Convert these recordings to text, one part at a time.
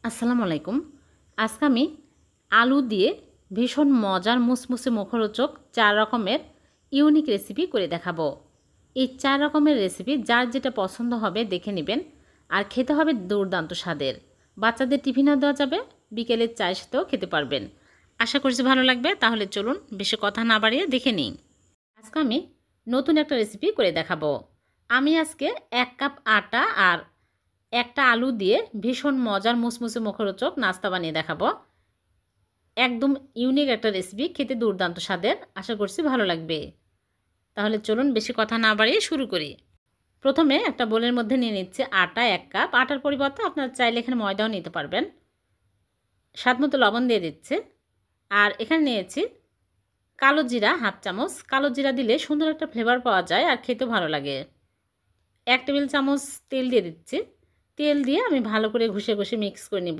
আসসালামু আলাইকুম। আজকে আমি আলু দিয়ে ভীষণ মজার মুসমুসে মুখরোচক ৪ রকমের ইউনিক রেসিপি করে দেখাবো। এই ৪ রকমের রেসিপি যার যেটা পছন্দ হবে দেখে নেবেন, আর খেতে হবে দুর্দান্ত স্বাদের। বাচ্চাদের টিফিনেও দেওয়া যাবে, বিকেলের চায়ের সাথেও খেতে পারবেন। আশা করছি ভালো লাগবে। তাহলে চলুন বেশি কথা না বাড়িয়ে দেখে নিই। আজকে আমি নতুন একটা রেসিপি করে দেখাবো। আমি আজকে ১ কাপ আটা আর একটা আলু দিয়ে ভীষণ মজার মুসমুসে মুখরোচক নাস্তা বানিয়ে দেখাবো। একদম ইউনিক একটা রেসিপি, খেতে দুর্দান্ত স্বাদের। আশা করছি ভালো লাগবে। তাহলে চলুন বেশি কথা না বাড়িয়ে শুরু করি। প্রথমে একটা বোলের মধ্যে নিয়ে নিচ্ছে আটা ১ কাপ। আটার পরিবর্তে আপনারা চাইলে এখানে ময়দাও নিতে পারবেন। স্বাদমতো লবণ দিয়ে দিচ্ছে। আর এখানে নিয়েছি কালো জিরা 1/2 চামচ। কালো জিরা দিলে সুন্দর একটা ফ্লেভার পাওয়া যায় আর খেতে ভালো লাগে। 1 টেবিল চামচ তেল দিয়ে দিচ্ছি। তেল দিয়ে আমি ভালো করে ঘষে ঘষে মিক্স করে নিব।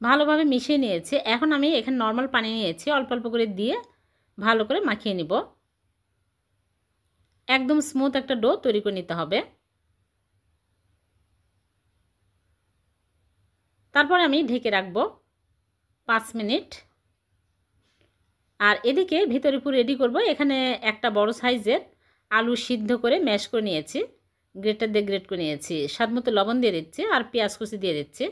ভালোভাবে মিশিয়ে নিয়েছি। এখন আমি এখানে নর্মাল পানি নিয়েছি, অল্প অল্প করে দিয়ে ভালো করে মাখিয়ে নিব। একদম স্মুথ একটা ডো তৈরি করে নিতে হবে। তারপরে আমি ঢেকে রাখবো 5 মিনিট। আর এদিকে ভিতরে পুরো রেডি করব। এখানে একটা বড় সাইজের আলু সিদ্ধ করে ম্যাশ করে নিয়েছি, গ্রেটার দিয়ে গ্রেট করে নিয়েছি। স্বাদমতো লবণ দিয়ে দিচ্ছি আর পেঁয়াজ কুচি দিয়ে দিচ্ছি।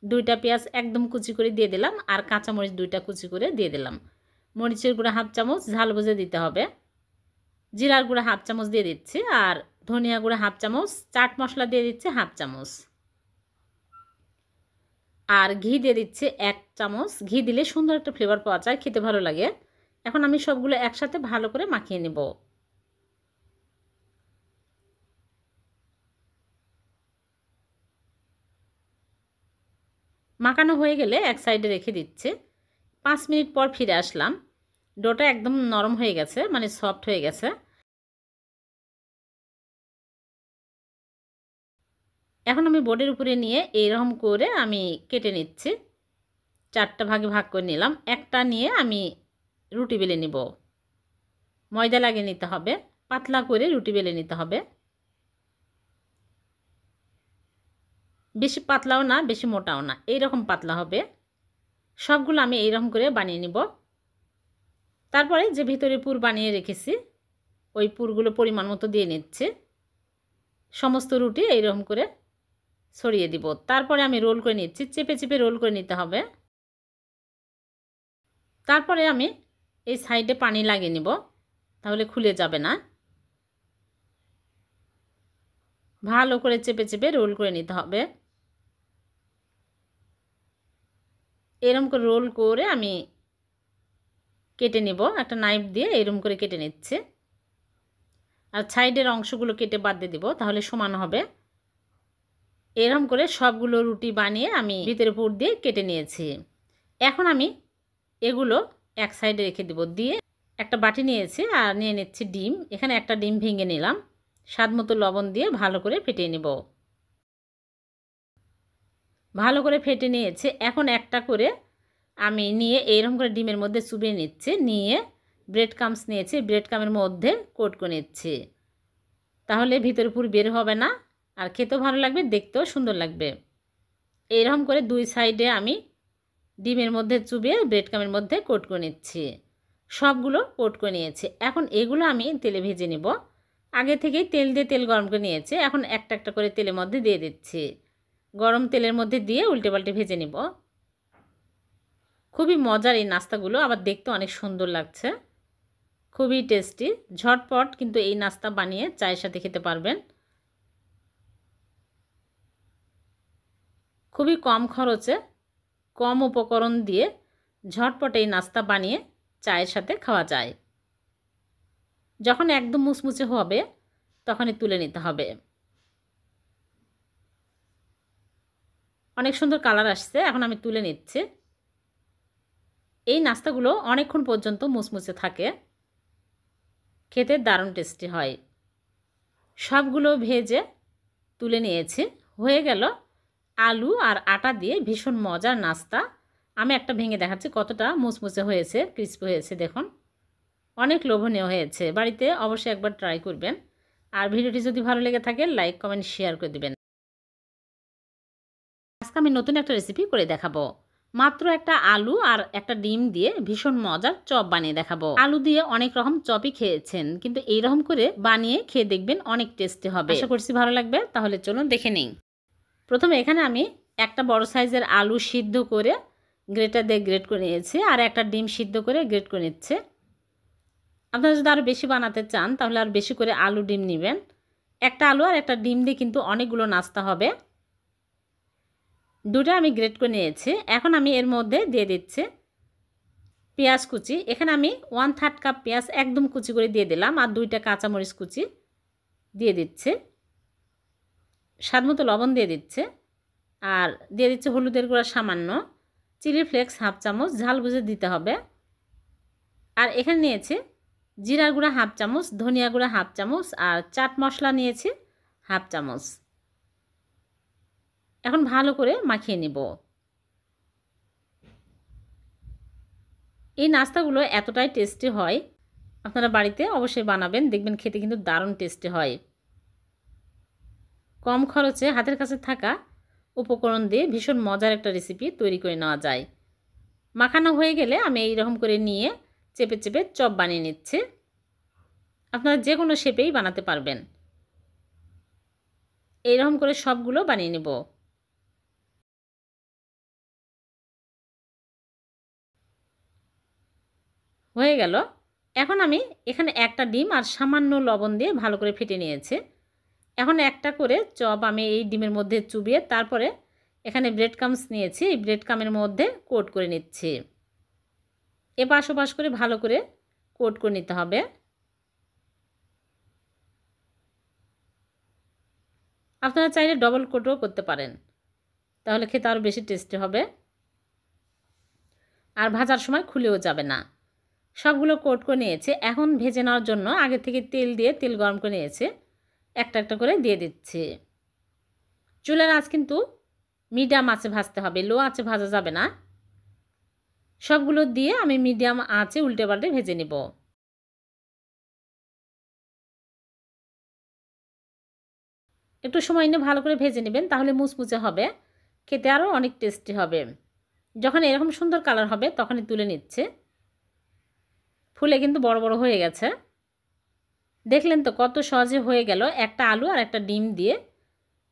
2টা পেঁয়াজ একদম কুচি করে দিয়ে দিলাম, আর কাঁচামরিচ 2টা কুচি করে দিয়ে দিলাম। মরিচের গুঁড়া 1/2 চামচ, ঝাল বুঝে দিতে হবে। জিরার গুঁড়া 1/2 চামচ দিয়ে দিচ্ছি, আর ধনিয়া গুঁড়া 1/2 চামচ, চাট মশলা দিয়ে দিচ্ছি 1/2 চামচ, আর ঘি দিয়ে দিচ্ছি 1 চামচ। ঘি দিলে সুন্দর একটা ফ্লেভার পাওয়া যায়, খেতে ভালো লাগে। এখন আমি সবগুলো একসাথে ভালো করে মাখিয়ে নেব। মাখানো হয়ে গেলে এক সাইডে রেখে দিচ্ছি। 5 মিনিট পর ফিরে আসলাম। ডোটা একদম নরম হয়ে গেছে, মানে সফট হয়ে গেছে। এখন আমি বোর্ডের উপরে নিয়ে এইরকম করে আমি কেটে নিচ্ছি। 4টা ভাগে ভাগ করে নিলাম। একটা নিয়ে আমি রুটি বেলে নিব। ময়দা লাগিয়ে নিতে হবে, পাতলা করে রুটি বেলে নিতে হবে। বেশি পাতলাও না, বেশি মোটাও না, এইরকম পাতলা হবে। সবগুলো আমি এইরকম করে বানিয়ে নিব। তারপরে যে ভিতরে পুর বানিয়ে রেখেছি ওই পুরগুলো পরিমাণ মতো দিয়ে নিচ্ছে। সমস্ত রুটি এইরকম করে ছড়িয়ে দিব। তারপরে আমি রোল করে নিচ্ছি, চেপে চেপে রোল করে নিতে হবে। তারপরে আমি এই সাইডে পানি লাগিয়ে নিব, তাহলে খুলে যাবে না। ভালো করে চেপে চেপে রোল করে নিতে হবে। এরকম করে রোল করে আমি কেটে নিব। একটা নাইফ দিয়ে এরকম করে কেটে নিচ্ছে, আর সাইডের অংশগুলো কেটে বাদ দিয়ে দিব, তাহলে সমান হবে। এরকম করে সবগুলো রুটি বানিয়ে আমি ভিতরে পুর দিয়ে কেটে নিয়েছি। এখন আমি এগুলো এক সাইডে রেখে দেব। দিয়ে একটা বাটি নিয়েছি আর নিয়ে নিচ্ছি ডিম। এখানে একটা ডিম ভেঙে নিলাম। স্বাদমতো লবণ দিয়ে ভালো করে ফেটিয়ে নেব। ভালো করে ফেটে নিয়েছে। এখন একটা করে আমি নিয়ে এইরকম করে ডিমের মধ্যে চুবিয়ে নিচ্ছি। নিয়ে ব্রেড ক্রাম্বস নিয়েছি, ব্রেড ক্রাম্বের মধ্যে কোট করে নিচ্ছি। তাহলে ভিতরে পুর বের হবে না, আর খেতেও ভালো লাগবে, দেখতেও সুন্দর লাগবে। এইরকম করে দুই সাইডে আমি ডিমের মধ্যে চুবিয়ে ব্রেড ক্রাম্বের মধ্যে কোট করে নিচ্ছি। সবগুলো কোট করে নিয়েছি। এখন এগুলো আমি তেলে ভেজে নিব। আগে থেকেই তেল দিয়ে তেল গরম করে নিয়েছি। এখন একটা একটা করে তেলের মধ্যে দিয়ে দিচ্ছি। গরম তেলের মধ্যে দিয়ে উল্টে পাল্টে ভেজে নিব। খুবই মজার এই নাস্তাগুলো, আবার দেখতে অনেক সুন্দর লাগছে। খুবই টেস্টি, ঝটপট কিন্তু এই নাস্তা বানিয়ে চায়ের সাথে খেতে পারবেন। খুবই কম খরচে, কম উপকরণ দিয়ে ঝটপট এই নাস্তা বানিয়ে চায়ের সাথে খাওয়া যায়। যখন একদম মুচমুচে হবে তখনই তুলে নিতে হবে। অনেক সুন্দর কালার আসছে, এখন আমি তুলে নিচ্ছি। এই নাস্তাগুলো অনেকক্ষণ পর্যন্ত মুচমুচে থাকে, খেতে দারুণ টেস্টি হয়। সবগুলো ভেজে তুলে নিয়েছি। হয়ে গেল আলু আর আটা দিয়ে ভীষণ মজার নাস্তা। আমি একটা ভেঙে দেখাচ্ছি কতটা মুচমুচে হয়েছে, ক্রিস্পি হয়েছে। দেখুন, অনেক লোভনীয় হয়েছে। বাড়িতে অবশ্যই একবার ট্রাই করবেন। আর ভিডিওটি যদি ভালো লেগে থাকে লাইক কমেন্ট শেয়ার করে দিবেন। আজকে আমি নতুন একটা রেসিপি করে দেখাবো। মাত্র একটা আলু আর একটা ডিম দিয়ে ভীষণ মজার চপ বানিয়ে দেখাবো। আলু দিয়ে অনেক রকম চপই খেয়েছেন, কিন্তু এইরকম করে বানিয়ে খেয়ে দেখবেন অনেক টেস্টি হবে। আশা করছি ভালো লাগবে। তাহলে চলুন দেখে নিই। প্রথমে এখানে আমি একটা বড় সাইজের আলু সিদ্ধ করে গ্রেটার দিয়ে গ্রেট করে নিয়েছি, আর একটা ডিম সিদ্ধ করে গ্রেট করে নিচ্ছে। আপনারা যদি আরও বেশি বানাতে চান তাহলে আর বেশি করে আলু ডিম নেবেন। একটা আলু আর একটা ডিম দিয়ে কিন্তু অনেকগুলো নাস্তা হবে। দুটো আমি গ্রেট করে নিয়েছি। এখন আমি এর মধ্যে দিয়ে দিচ্ছি পেঁয়াজ কুচি। এখানে আমি 1/3 কাপ পেঁয়াজ একদম কুচি করে দিয়ে দিলাম, আর 2টা কাঁচামরিচ কুচি দিয়ে দিচ্ছে। স্বাদমতো লবণ দিয়ে দিচ্ছে, আর দিয়ে দিচ্ছে হলুদের গুঁড়া সামান্য, চিলি ফ্লেক্স 1/2 চামচ, ঝাল বুঝে দিতে হবে। আর এখানে নিয়েছি জিরার গুঁড়া 1/2 চামচ, ধনিয়া গুঁড়া 1/2 চামচ, আর চাট মশলা নিয়েছি 1/2 চামচ। এখন ভালো করে মাখিয়ে নিব। এই নাস্তাগুলো এতটাই টেস্টি হয়, আপনারা বাড়িতে অবশ্যই বানাবেন, দেখবেন খেতে কিন্তু দারুণ টেস্টি হয়। কম খরচে হাতের কাছে থাকা উপকরণ দিয়ে ভীষণ মজার একটা রেসিপি তৈরি করে নেওয়া যায়। মাখানো হয়ে গেলে আমি এইরকম করে নিয়ে চেপে চেপে চপ বানিয়ে নিচ্ছি। আপনারা যে কোনো শেপেই বানাতে পারবেন। এইরকম করে সবগুলো বানিয়ে নেব। হয়ে গেল। এখন আমি এখানে একটা ডিম আর সামান্য লবণ দিয়ে ভালো করে ফেটে নিয়েছি। এখন একটা করে চপ আমি এই ডিমের মধ্যে চুবিয়ে তারপরে এখানে ব্রেড ক্রাম্বস নিয়েছি, এই ব্রেড ক্রাম্বের মধ্যে কোট করে নিচ্ছি। এপাশ ওপাশ করে ভালো করে কোট করে নিতে হবে। আপনারা চাইলে ডবল কোটও করতে পারেন, তাহলে খেতে আরও বেশি টেস্টি হবে, আর ভাজার সময় খুলেও যাবে না। সবগুলো কোট করে নিয়েছে। এখন ভেজে নেওয়ার জন্য আগে থেকে তেল দিয়ে তেল গরম করে নিয়েছে, একটা একটা করে দিয়ে দিচ্ছি। চুলার আঁচ কিন্তু মিডিয়াম আঁচে ভাজতে হবে, লো আঁচে ভাজা যাবে না। সবগুলো দিয়ে আমি মিডিয়াম আঁচে উল্টে পাল্টে ভেজে নেব। একটু সময় নিয়ে ভালো করে ভেজে নেবেন, তাহলে মুচমুচে হবে, খেতে আরও অনেক টেস্টি হবে। যখন এরকম সুন্দর কালার হবে তখনই তুলে নিচ্ছে। ফুলে কিন্তু বড় বড় হয়ে গেছে। দেখলেন তো কত সহজে হয়ে গেল একটা আলু আর একটা ডিম দিয়ে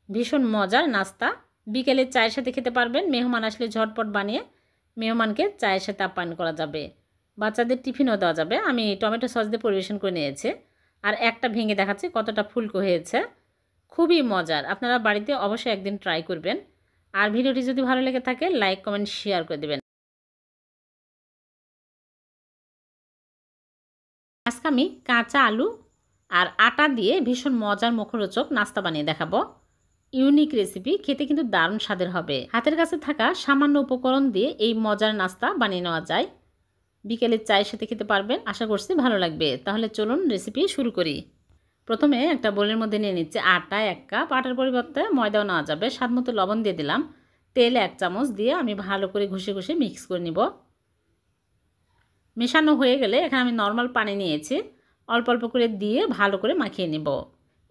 ভীষণ মজার নাস্তা। বিকেলে চায়ের সাথে খেতে পারবেন, মেহমান আসলে ঝটপট বানিয়ে মেহমানকে চায়ের সাথে আপ্যায়ন করা যাবে, বাচ্চাদের টিফিনও দেওয়া যাবে। আমি টমেটো সস দিয়ে পরিবেশন করে নিয়েছি, আর একটা ভেঙে দেখাচ্ছি কতটা ফুলকো হয়েছে। খুবই মজার, আপনারা বাড়িতে অবশ্যই একদিন ট্রাই করবেন। আর ভিডিওটি যদি ভালো লেগে থাকে লাইক কমেন্ট শেয়ার করে দেবেন। আজকে আমি কাঁচা আলু আর আটা দিয়ে ভীষণ মজার মুখরোচক নাস্তা বানিয়ে দেখাবো। ইউনিক রেসিপি, খেতে কিন্তু দারুণ স্বাদের হবে। হাতের কাছে থাকা সামান্য উপকরণ দিয়ে এই মজার নাস্তা বানিয়ে নেওয়া যায়। বিকেলের চায়ের সাথে খেতে পারবেন, আশা করছি ভালো লাগবে। তাহলে চলুন রেসিপি শুরু করি। প্রথমে একটা বোলের মধ্যে নিয়ে নিচ্ছে আটা 1 কাপ, আটার পরিবর্তে ময়দাও নেওয়া যাবে। স্বাদমতো লবণ দিয়ে দিলাম, তেল 1 চামচ দিয়ে আমি ভালো করে ঘষে ঘষে মিক্স করে নিব। মেশানো হয়ে গেলে এখানে আমি নর্মাল পানি নিয়েছি, অল্প অল্প করে দিয়ে ভালো করে মাখিয়ে নিব।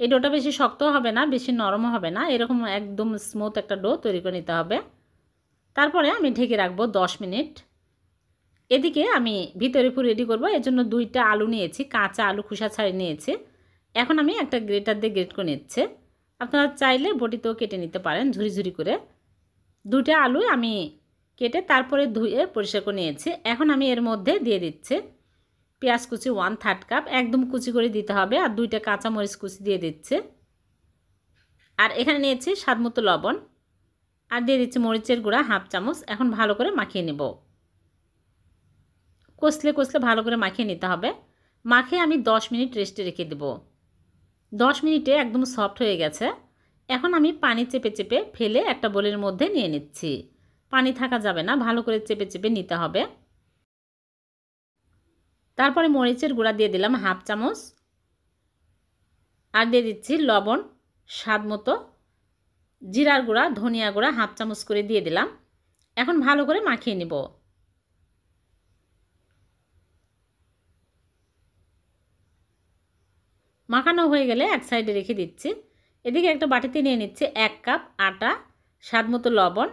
এই ডোটা বেশি শক্তও হবে না, বেশি নরমও হবে না, এরকম একদম স্মুথ একটা ডো তৈরি করে নিতে হবে। তারপরে আমি ঢেকে রাখবো 10 মিনিট। এদিকে আমি ভিতরে পুরো রেডি করব। এর জন্য 2টা আলু নিয়েছি, কাঁচা আলু খোসা ছাড়িয়ে নিয়েছি। এখন আমি একটা গ্রেটার দিয়ে গ্রেট করে নিচ্ছে। আপনারা চাইলে বটিতেও কেটে নিতে পারেন ঝুরি ঝুরি করে। 2টা আলু আমি কেটে তারপরে ধুয়ে পরিষ্কার করে নিয়েছি। এখন আমি এর মধ্যে দিয়ে দিচ্ছি পেঁয়াজ কুচি 1/3 কাপ, একদম কুচি করে দিতে হবে, আর 2টা কাঁচামরিচ কুচি দিয়ে দিচ্ছে। আর এখানে নিয়েছি স্বাদমতো লবণ, আর দিয়ে দিচ্ছি মরিচের গুঁড়া 1/2 চামচ। এখন ভালো করে মাখিয়ে নেব। কষলে কষলে ভালো করে মাখিয়ে নিতে হবে। মাখিয়ে আমি 10 মিনিট রেস্টে রেখে দেব। 10 মিনিটে একদম সফট হয়ে গেছে। এখন আমি পানি চেপে চেপে ফেলে একটা বোলের মধ্যে নিয়ে নিচ্ছি। পানি থাকা যাবে না, ভালো করে চেপে চেপে নিতে হবে। তারপরে মরিচের গুঁড়া দিয়ে দিলাম 1/2 চামচ, আর দিয়ে দিচ্ছি লবণ স্বাদ মতো, জিরার গুঁড়া ধনিয়া গুঁড়া 1/2 চামচ করে দিয়ে দিলাম। এখন ভালো করে মাখিয়ে নিব। মাখানো হয়ে গেলে এক সাইডে রেখে দিচ্ছি। এদিকে একটা বাটিতে নিয়ে নিচ্ছে 1 কাপ আটা, স্বাদ মতো লবণ,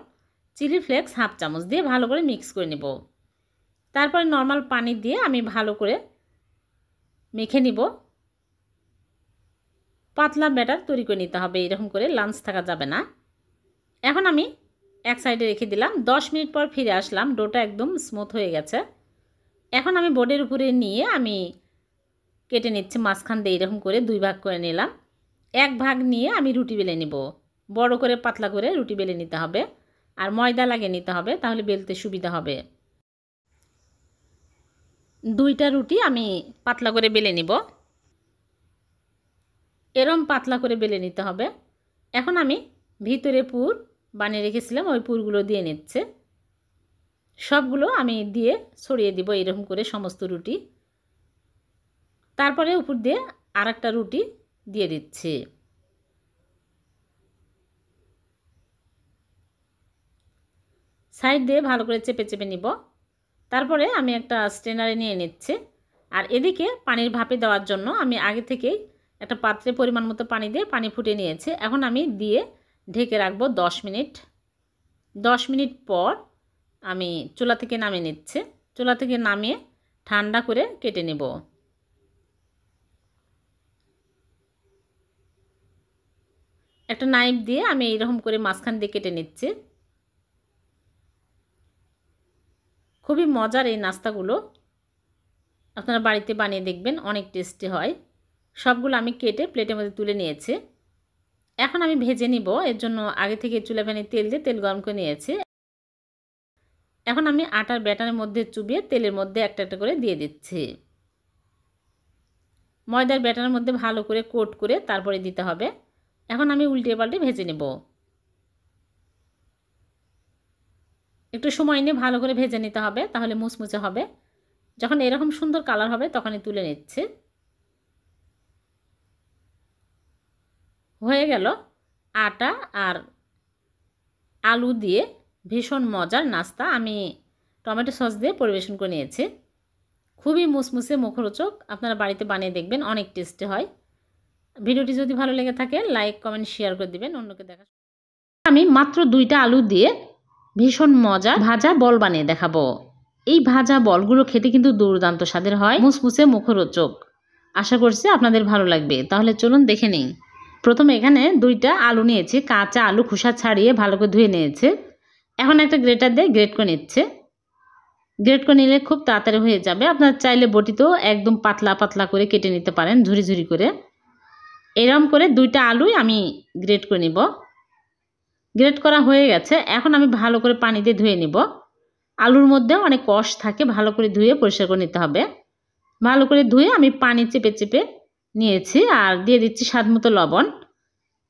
চিলি ফ্লেক্স হাফ চামচ দিয়ে ভালো করে মিক্স করে নেব। তারপরে নর্মাল পানি দিয়ে আমি ভালো করে মেখে নিব। পাতলা ব্যাটার তৈরি করে নিতে হবে, এরকম করে লাঞ্চ থাকা যাবে না। এখন আমি এক সাইডে রেখে দিলাম। 10 মিনিট পর ফিরে আসলাম, ডোটা একদম স্মুথ হয়ে গেছে। এখন আমি বোর্ডের উপরে নিয়ে আমি কেটে নিচ্ছি মাঝখান দিয়ে এরকম করে 2 ভাগ করে নিলাম। 1 ভাগ নিয়ে আমি রুটি বেলে নিব। বড় করে পাতলা করে রুটি বেলে নিতে হবে, আর ময়দা লাগিয়ে নিতে হবে, তাহলে বেলতে সুবিধা হবে। 2টা রুটি আমি পাতলা করে বেলে নিব। এরম পাতলা করে বেলে নিতে হবে। এখন আমি ভিতরে পুর বানিয়ে রেখেছিলাম, ওই পুরগুলো দিয়ে নিচ্ছে। সবগুলো আমি দিয়ে ছড়িয়ে দিব এরকম করে সমস্ত রুটি। তারপরে উপর দিয়ে আরেকটা রুটি দিয়ে দিচ্ছি। সাইড দিয়ে ভালো করে চেপে চেপে নিব। তারপরে আমি একটা স্ট্রেনারে নিয়ে নিচ্ছি। আর এদিকে পানির ভাপে দেওয়ার জন্য আমি আগে থেকেই একটা পাত্রে পরিমাণ মতো পানি দিয়ে পানি ফুটিয়ে নিয়েছি। এখন আমি দিয়ে ঢেকে রাখবো 10 মিনিট। 10 মিনিট পর আমি চুলা থেকে নামিয়ে নিচ্ছি। চুলা থেকে নামিয়ে ঠান্ডা করে কেটে নেব। একটা নাইফ দিয়ে আমি এইরকম করে মাঝখান দিয়ে কেটে নিচ্ছি। খুবই মজার এই নাস্তাগুলো, আপনারা বাড়িতে বানিয়ে দেখবেন, অনেক টেস্টি হয়। সবগুলো আমি কেটে প্লেটের মধ্যে তুলে নিয়েছি। এখন আমি ভেজে নিব। এর জন্য আগে থেকে চুলা প্যানে তেল দিয়ে তেল গরম করে নিয়েছি। এখন আমি আটার ব্যাটারের মধ্যে চুবিয়ে তেলের মধ্যে একটা একটা করে দিয়ে দিচ্ছি। ময়দার ব্যাটারের মধ্যে ভালো করে কোট করে তারপরে দিতে হবে। এখন আমি উল্টে পাল্টে ভেজে নেব। একটু সময় নিয়ে ভালো করে ভেজে নিতে হবে, তাহলে মুচমুচে হবে। যখন এরকম সুন্দর কালার হবে তখনই তুলে নিচ্ছে। হয়ে গেল আটা আর আলু দিয়ে ভীষণ মজার নাস্তা। আমি টমেটো সস দিয়ে পরিবেশন করে নিয়েছি। খুবই মুচমুচে মুখরোচক, আপনারা বাড়িতে বানিয়ে দেখবেন, অনেক টেস্টি হয়। ভিডিওটি যদি ভালো লেগে থাকে লাইক কমেন্ট শেয়ার করে দিবেন অন্যকে দেখা। আমি মাত্র 2টা আলু দিয়ে ভীষণ মজা ভাজা বল বানিয়ে দেখাবো। এই ভাজা বলগুলো খেতে কিন্তু দুর্দান্ত স্বাদের হয়, মুচমুচে মুখরোচক। আশা করছি আপনাদের ভালো লাগবে। তাহলে চলুন দেখে নিই। প্রথমে এখানে 2টা আলু নিয়েছি, কাঁচা আলু খোসা ছাড়িয়ে ভালো করে ধুয়ে নিয়েছে। এখন একটা গ্রেটার দিয়ে গ্রেট করে নিচ্ছে। গ্রেট করে নিলে খুব তাড়াতাড়ি হয়ে যাবে। আপনারা চাইলে বটিতেও একদম পাতলা পাতলা করে কেটে নিতে পারেন, ঝুরি ঝুরি করে। এরকম করে 2টা আলুই আমি গ্রেট করে নিব। গ্রেট করা হয়ে গেছে। এখন আমি ভালো করে পানি দিয়ে ধুয়ে নিব। আলুর মধ্যে অনেক কষ থাকে, ভালো করে ধুয়ে পরিষ্কার করে নিতে হবে। ভালো করে ধুয়ে আমি পানি চেপে চেপে নিয়েছি। আর দিয়ে দিচ্ছি স্বাদ মতো লবণ,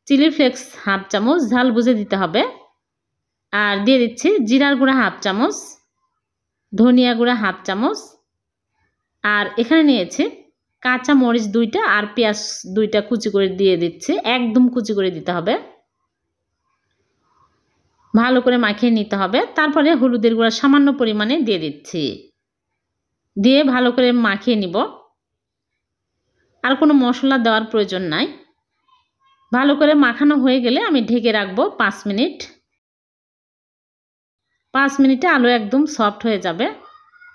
চিলি ফ্লেক্স হাফ চামচ, ঝাল বুঝে দিতে হবে। আর দিয়ে দিচ্ছি জিরার গুঁড়া হাফ চামচ, ধনিয়া গুঁড়া হাফ চামচ। আর এখানে নিয়েছি কাঁচা মরিচ 2টা আর পেঁয়াজ 2টা কুচি করে দিয়ে দিচ্ছি, একদম কুচি করে দিতে হবে। ভালো করে মাখিয়ে নিতে হবে। তারপরে হলুদের গুঁড়া সামান্য পরিমাণে দিয়ে দিচ্ছি, দিয়ে ভালো করে মাখিয়ে নিব। আর কোনো মশলা দেওয়ার প্রয়োজন নাই। ভালো করে মাখানো হয়ে গেলে আমি ঢেকে রাখবো 5 মিনিট। 5 মিনিটে আলু একদম সফট হয়ে যাবে।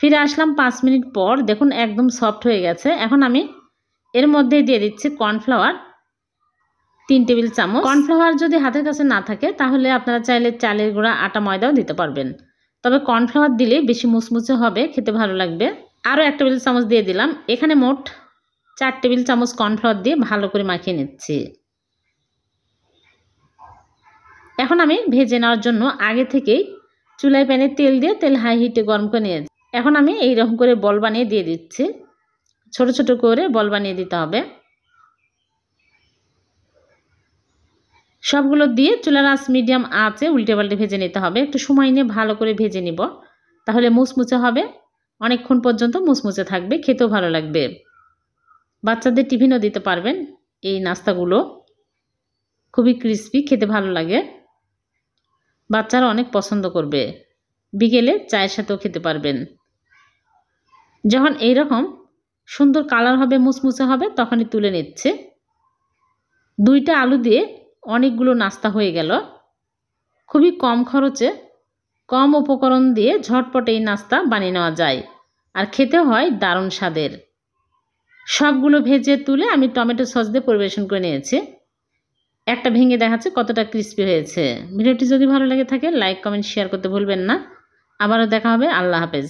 ফিরে আসলাম 5 মিনিট পর, দেখুন একদম সফট হয়ে গেছে। এখন আমি এর মধ্যে দিয়ে দিচ্ছি কর্নফ্লাওয়ার 3 টেবিল চামচ। কর্নফ্লাওয়ার যদি হাতের কাছে না থাকে তাহলে আপনারা চাইলে চালের গুঁড়া, আটা, ময়দাও দিতে পারবেন, তবে কর্নফ্লাওয়ার দিলে বেশি মুচমুচে হবে, খেতে ভালো লাগবে। আরও 1 টেবিল চামচ দিয়ে দিলাম। এখানে মোট 4 টেবিল চামচ কর্নফ্লাওয়ার দিয়ে ভালো করে মাখিয়ে নিচ্ছি। এখন আমি ভেজে নেওয়ার জন্য আগে থেকেই চুলায় প্যানে তেল দিয়ে তেল হাই হিটে গরম করে নিয়েছি। এখন আমি এইরকম করে বল বানিয়ে দিয়ে দিচ্ছি। ছোট ছোট করে বল বানিয়ে দিতে হবে। সবগুলো দিয়ে চুলার আঁচ মিডিয়াম আঁচে উল্টে পাল্টে ভেজে নিতে হবে। একটু সময় নিয়ে ভালো করে ভেজে নিব, তাহলে মুচমুচে হবে, অনেকক্ষণ পর্যন্ত মুচমুচে থাকবে, খেতেও ভালো লাগবে। বাচ্চাদের টিফিনও দিতে পারবেন। এই নাস্তাগুলো খুবই ক্রিস্পি, খেতে ভালো লাগে, বাচ্চারা অনেক পছন্দ করবে। বিকেলে চায়ের সাথেও খেতে পারবেন। যখন এইরকম সুন্দর কালার হবে, মুসমুসে হবে, তখনই তুলে নিচ্ছে। 2টা আলু দিয়ে অনেকগুলো নাস্তা হয়ে গেল। খুবই কম খরচে, কম উপকরণ দিয়ে ঝটপট এই নাস্তা বানিয়ে নেওয়া যায়, আর খেতে হয় দারুণ স্বাদের। সবগুলো ভেজে তুলে আমি টমেটো সস দিয়ে পরিবেশন করে নিয়েছি। একটা ভেঙে দেখাচ্ছে কতটা ক্রিস্পি হয়েছে। ভিডিওটি যদি ভালো লেগে থাকে লাইক, কমেন্ট, শেয়ার করতে ভুলবেন না। আবারও দেখা হবে। আল্লাহ হাফেজ।